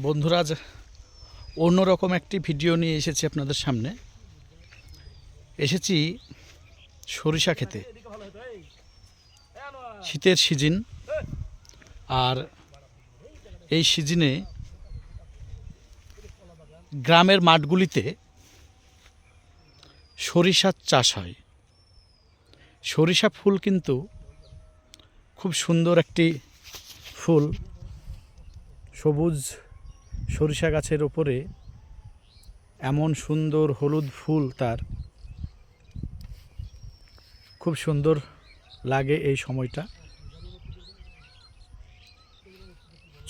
বন্ধুরা, আজ অন্যরকম একটি ভিডিও নিয়ে এসেছি আপনাদের সামনে। এসেছি সরিষা খেতে। শীতের সিজন, আর এই সিজনে গ্রামের মাঠগুলিতে সরিষার চাষ হয়। সরিষা ফুল কিন্তু খুব সুন্দর একটি ফুল। সবুজ সরিষা গাছের ওপরে এমন সুন্দর হলুদ ফুল, তার খুব সুন্দর লাগে। এই সময়টা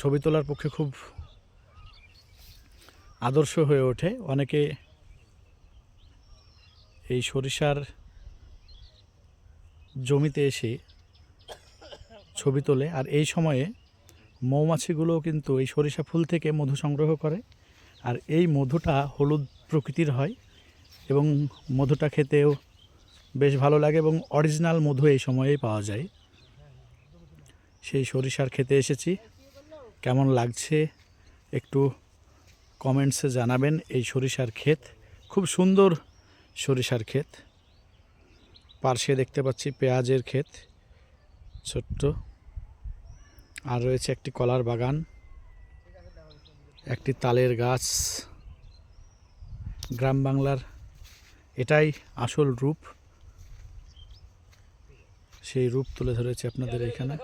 ছবি তোলার পক্ষে খুব আদর্শ হয়ে ওঠে। অনেকে এই সরিষার জমিতে এসে ছবি তোলে, আর এই সময়ে মৌমাছিগুলোও কিন্তু এই সরিষা ফুল থেকে মধু সংগ্রহ করে। আর এই মধুটা হলুদ প্রকৃতির হয় এবং মধুটা খেতেও বেশ ভালো লাগে এবং অরিজিনাল মধু এই সময়েই পাওয়া যায়। সেই সরিষার খেতে এসেছি। কেমন লাগছে একটু কমেন্টসে জানাবেন। এই সরিষার ক্ষেত খুব সুন্দর। সরিষার ক্ষেত, পার্শ্বে দেখতে পাচ্ছি পেঁয়াজের ক্ষেত ছোট্ট, আর রয়েছে একটি কলার বাগান, একটি তালের গাছ। গ্রাম বাংলার এটাই আসল রূপ, সেই রূপ তুলে ধরেছে আপনাদের এখানে।